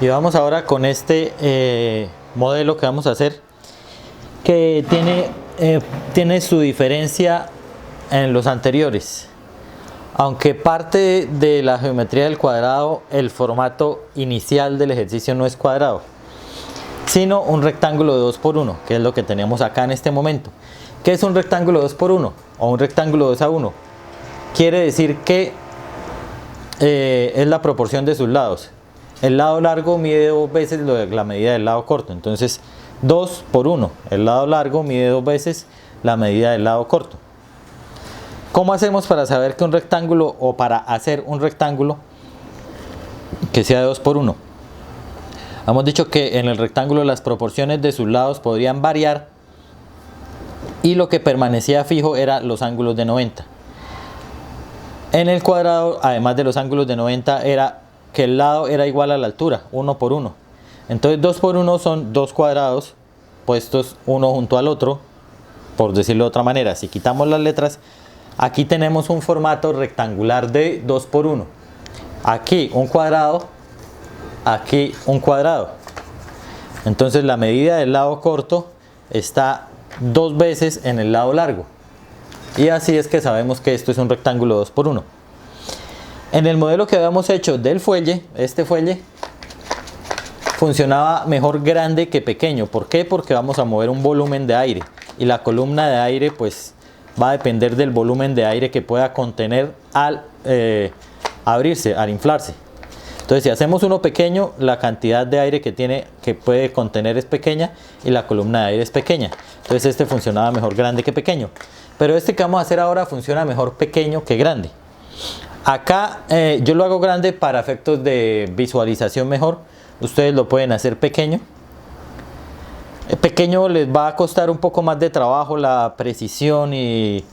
Y vamos ahora con este modelo que vamos a hacer, que tiene su diferencia en los anteriores. Aunque parte de la geometría del cuadrado, el formato inicial del ejercicio no es cuadrado, sino un rectángulo de 2 por 1, que es lo que tenemos acá en este momento. ¿Qué es un rectángulo 2 por 1 o un rectángulo 2 a 1? Quiere decir que es la proporción de sus lados. El lado largo mide 2 veces la medida del lado corto. Entonces 2 por 1. El lado largo mide 2 veces la medida del lado corto. ¿Cómo hacemos para saber que un rectángulo, o para hacer un rectángulo que sea de 2 por 1? Hemos dicho que en el rectángulo las proporciones de sus lados podrían variar y lo que permanecía fijo eran los ángulos de 90. En el cuadrado, además de los ángulos de 90, era que el lado era igual a la altura, 1 por 1. Entonces 2 por 1 son dos cuadrados puestos uno junto al otro, por decirlo de otra manera. Si quitamos las letras, aquí tenemos un formato rectangular de 2 por 1. Aquí un cuadrado, aquí un cuadrado. Entonces la medida del lado corto está 2 veces en el lado largo. Y así es que sabemos que esto es un rectángulo 2 por 1. En el modelo que habíamos hecho del fuelle, este fuelle funcionaba mejor grande que pequeño. ¿Por qué? Porque vamos a mover un volumen de aire. Y la columna de aire pues va a depender del volumen de aire que pueda contener al abrirse, al inflarse. Entonces si hacemos uno pequeño, la cantidad de aire que puede contener es pequeña y la columna de aire es pequeña. Entonces este funcionaba mejor grande que pequeño. Pero este que vamos a hacer ahora funciona mejor pequeño que grande. Acá yo lo hago grande para efectos de visualización mejor. Ustedes lo pueden hacer pequeño. Pequeño les va a costar un poco más de trabajo la precisión y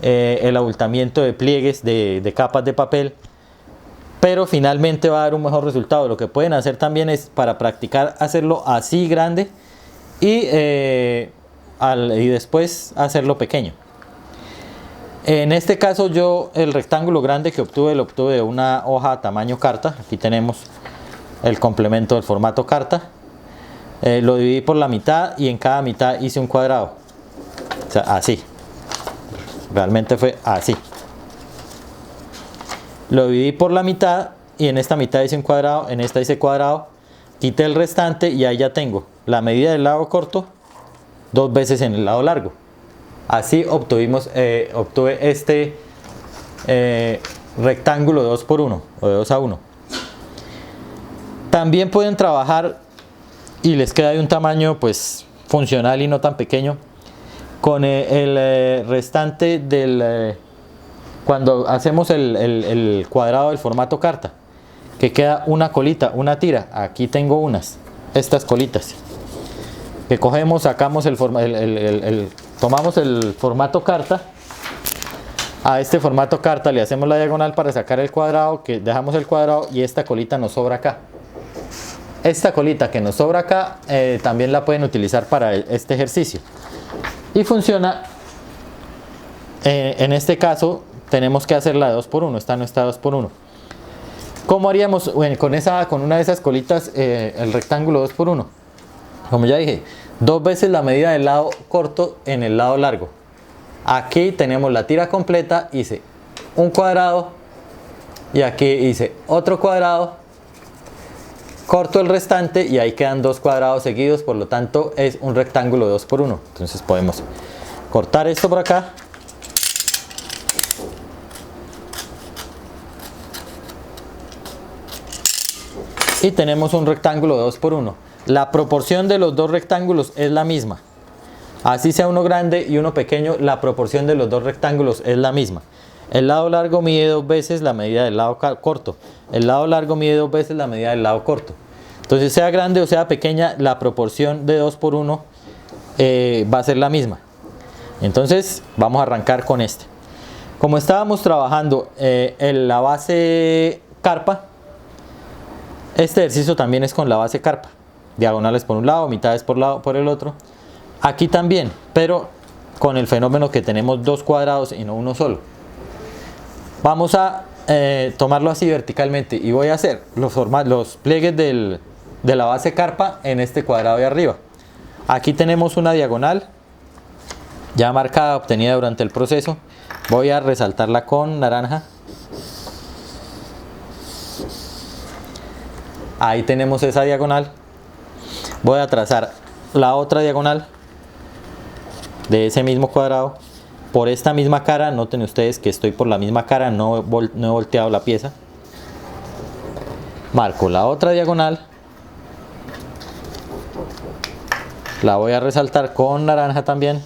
el abultamiento de pliegues de capas de papel. Pero finalmente va a dar un mejor resultado. Lo que pueden hacer también es, para practicar, hacerlo así grande y después hacerlo pequeño. En este caso yo el rectángulo grande que obtuve lo obtuve de una hoja tamaño carta. Aquí tenemos el complemento del formato carta. Lo dividí por la mitad y en cada mitad hice un cuadrado. O sea, así. Realmente fue así. Lo dividí por la mitad y en esta mitad hice un cuadrado, en esta hice cuadrado. Quité el restante y ahí ya tengo la medida del lado corto 2 veces en el lado largo. Así obtuve este rectángulo de 2 por 1 o de 2 a 1. También pueden trabajar y les queda de un tamaño pues funcional y no tan pequeño con el restante del cuando hacemos el cuadrado del formato carta, que queda una colita, una tira. Aquí tengo estas colitas que cogemos, sacamos tomamos el formato carta. A este formato carta le hacemos la diagonal para sacar el cuadrado, que dejamos el cuadrado y esta colita nos sobra acá. Esta colita que nos sobra acá también la pueden utilizar para este ejercicio. Y funciona, en este caso tenemos que hacerla de 2 por 1, esta no está 2 por 1. ¿Cómo haríamos con una de esas colitas el rectángulo 2 por 1? Como ya dije, 2 veces la medida del lado corto en el lado largo. Aquí tenemos la tira completa, hice un cuadrado y aquí hice otro cuadrado, corto el restante y ahí quedan 2 cuadrados seguidos, por lo tanto es un rectángulo 2 por 1. Entonces podemos cortar esto por acá. Y tenemos un rectángulo 2 por 1. La proporción de los dos rectángulos es la misma. Así sea uno grande y uno pequeño, la proporción de los dos rectángulos es la misma. El lado largo mide 2 veces la medida del lado corto. El lado largo mide 2 veces la medida del lado corto. Entonces, sea grande o sea pequeña, la proporción de 2 por 1 va a ser la misma. Entonces, vamos a arrancar con este. Como estábamos trabajando en la base carpa, este ejercicio también es con la base carpa. Diagonales por un lado, mitades por el otro. Aquí también, pero con el fenómeno que tenemos 2 cuadrados y no uno solo. Vamos a tomarlo así verticalmente y voy a hacer los pliegues del de la base carpa en este cuadrado de arriba. Aquí tenemos una diagonal ya marcada, obtenida durante el proceso. Voy a resaltarla con naranja. Ahí tenemos esa diagonal. Voy a trazar la otra diagonal de ese mismo cuadrado por esta misma cara. Noten ustedes que estoy por la misma cara, no he volteado la pieza. Marco la otra diagonal, la voy a resaltar con naranja también.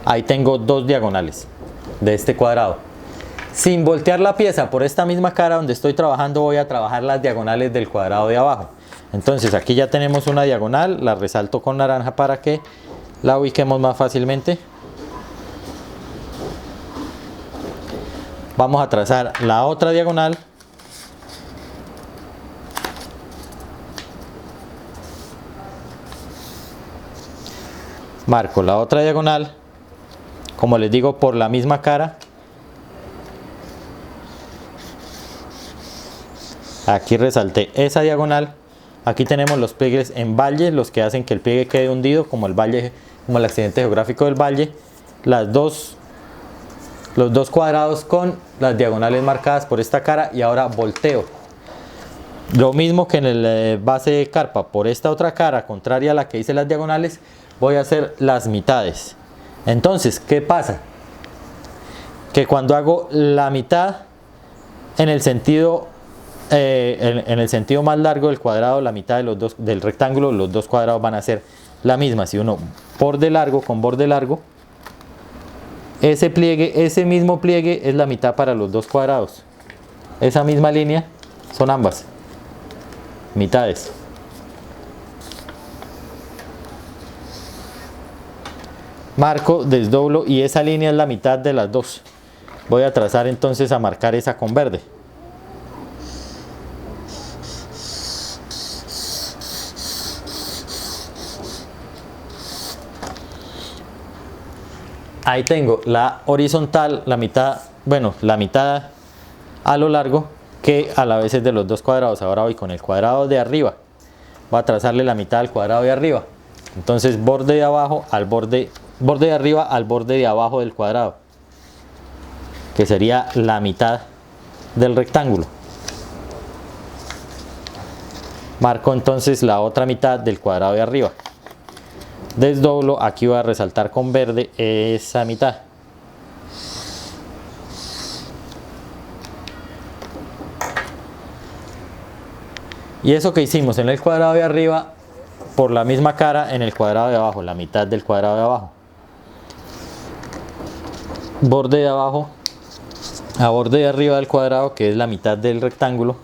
Ahí tengo dos diagonales de este cuadrado. Sin voltear la pieza por esta misma cara donde estoy trabajando, voy a trabajar las diagonales del cuadrado de abajo. Entonces aquí ya tenemos una diagonal, la resalto con naranja para que la ubiquemos más fácilmente. Vamos a trazar la otra diagonal. Marco la otra diagonal, como les digo, por la misma cara. Aquí resalté esa diagonal. Aquí tenemos los pliegues en valle, los que hacen que el pliegue quede hundido, como el valle, como el accidente geográfico del valle. Los dos cuadrados con las diagonales marcadas por esta cara, y ahora volteo. Lo mismo que en el base de carpa, por esta otra cara contraria a la que hice las diagonales, voy a hacer las mitades. Entonces, ¿qué pasa? Que cuando hago la mitad en el sentido más largo del cuadrado, la mitad de del rectángulo, los dos cuadrados van a ser la misma. Si uno borde largo con borde largo, ese mismo pliegue es la mitad para los dos cuadrados. Esa misma línea son ambas mitades. Marco, desdoblo y esa línea es la mitad de las dos. Voy a trazar entonces a marcar esa con verde. Ahí tengo la horizontal, la mitad a lo largo, que a la vez es de los dos cuadrados. Ahora voy con el cuadrado de arriba. Voy a trazarle la mitad al cuadrado de arriba. Entonces borde de abajo al borde de arriba al borde de abajo del cuadrado, que sería la mitad del rectángulo. Marco entonces la otra mitad del cuadrado de arriba. Desdoblo, aquí voy a resaltar con verde esa mitad. Y eso que hicimos en el cuadrado de arriba, por la misma cara en el cuadrado de abajo, la mitad del cuadrado de abajo. Borde de abajo a borde de arriba del cuadrado, que es la mitad del rectángulo.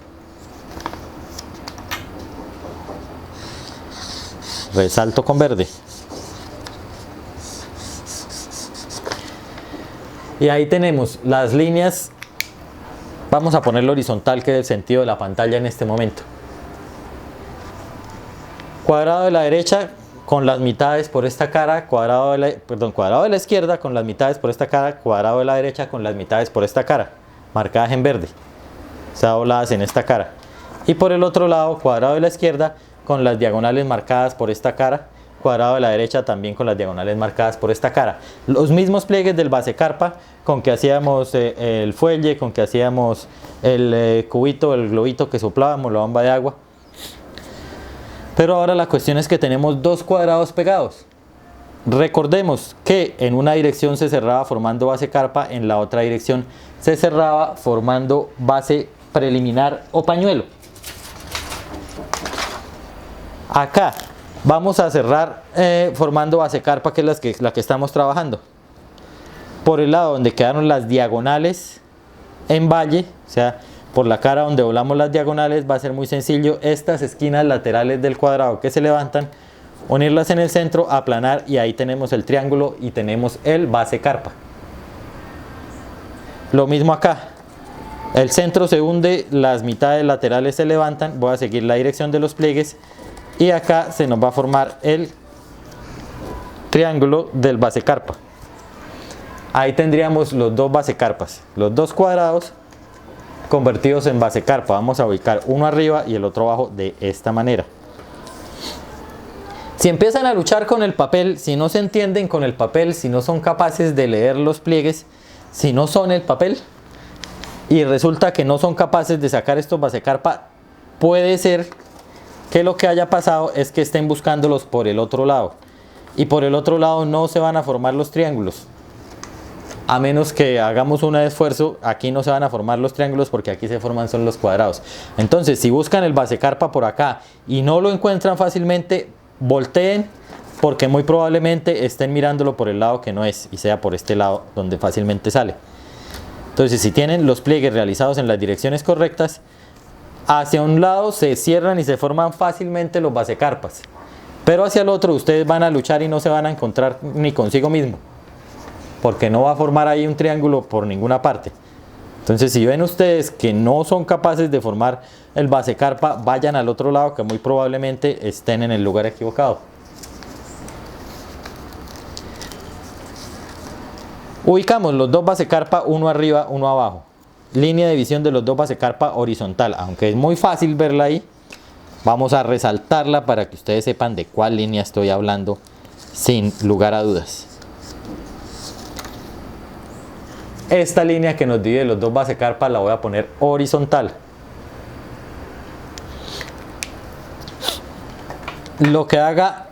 Resalto con verde. Y ahí tenemos las líneas. Vamos a ponerlo horizontal, que es el sentido de la pantalla en este momento. Cuadrado de la derecha con las mitades por esta cara, cuadrado de la izquierda con las mitades por esta cara, cuadrado de la derecha con las mitades por esta cara, marcadas en verde, o sea, dobladas en esta cara. Y por el otro lado, cuadrado de la izquierda con las diagonales marcadas por esta cara, cuadrado de la derecha también con las diagonales marcadas por esta cara. Los mismos pliegues del base carpa con que hacíamos el fuelle, con que hacíamos el cubito, el globito que soplábamos, la bomba de agua. Pero ahora la cuestión es que tenemos dos cuadrados pegados. Recordemos que en una dirección se cerraba formando base carpa, en la otra dirección se cerraba formando base preliminar o pañuelo. Acá vamos a cerrar formando base carpa, que es la que estamos trabajando. Por el lado donde quedaron las diagonales en valle, o sea, por la cara donde doblamos las diagonales, va a ser muy sencillo estas esquinas laterales del cuadrado que se levantan, unirlas en el centro, aplanar, y ahí tenemos el triángulo y tenemos el base carpa. Lo mismo acá, el centro se hunde, las mitades laterales se levantan, voy a seguir la dirección de los pliegues y acá se nos va a formar el triángulo del base carpa. Ahí tendríamos los dos base carpas, los dos cuadrados convertidos en base carpa. Vamos a ubicar uno arriba y el otro abajo de esta manera. Si empiezan a luchar con el papel, si no se entienden con el papel, si no son capaces de leer los pliegues, si no son el papel y resulta que no son capaces de sacar estos base carpa, puede ser que lo que haya pasado es que estén buscándolos por el otro lado, y por el otro lado no se van a formar los triángulos. A menos que hagamos un esfuerzo, aquí no se van a formar los triángulos porque aquí se forman son los cuadrados. Entonces, si buscan el base carpa por acá y no lo encuentran fácilmente, volteen, porque muy probablemente estén mirándolo por el lado que no es y sea por este lado donde fácilmente sale. Entonces, si tienen los pliegues realizados en las direcciones correctas, hacia un lado se cierran y se forman fácilmente los base carpas, pero hacia el otro ustedes van a luchar y no se van a encontrar ni consigo mismo, porque no va a formar ahí un triángulo por ninguna parte. Entonces, si ven ustedes que no son capaces de formar el base carpa, vayan al otro lado, que muy probablemente estén en el lugar equivocado. Ubicamos los dos base carpa, uno arriba, uno abajo. Línea de visión de los dos base carpa horizontal, aunque es muy fácil verla ahí, vamos a resaltarla para que ustedes sepan de cuál línea estoy hablando sin lugar a dudas. Esta línea que nos divide los dos base carpa la voy a poner horizontal. Lo que haga,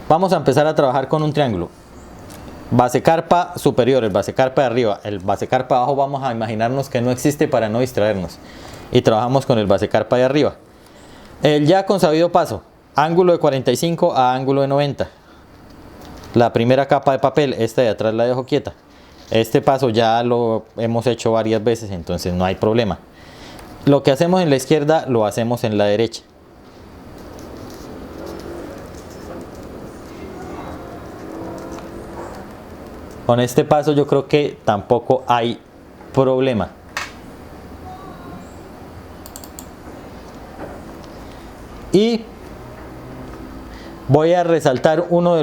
vamos a empezar a trabajar con un triángulo. Base carpa superior, el base carpa de arriba, el base carpa de abajo vamos a imaginarnos que no existe para no distraernos. Y trabajamos con el base carpa de arriba. El ya consabido paso, ángulo de 45 a ángulo de 90. La primera capa de papel, esta de atrás la dejo quieta. Este paso ya lo hemos hecho varias veces, entonces no hay problema. Lo que hacemos en la izquierda lo hacemos en la derecha. Con este paso yo creo que tampoco hay problema. Y voy a resaltar uno de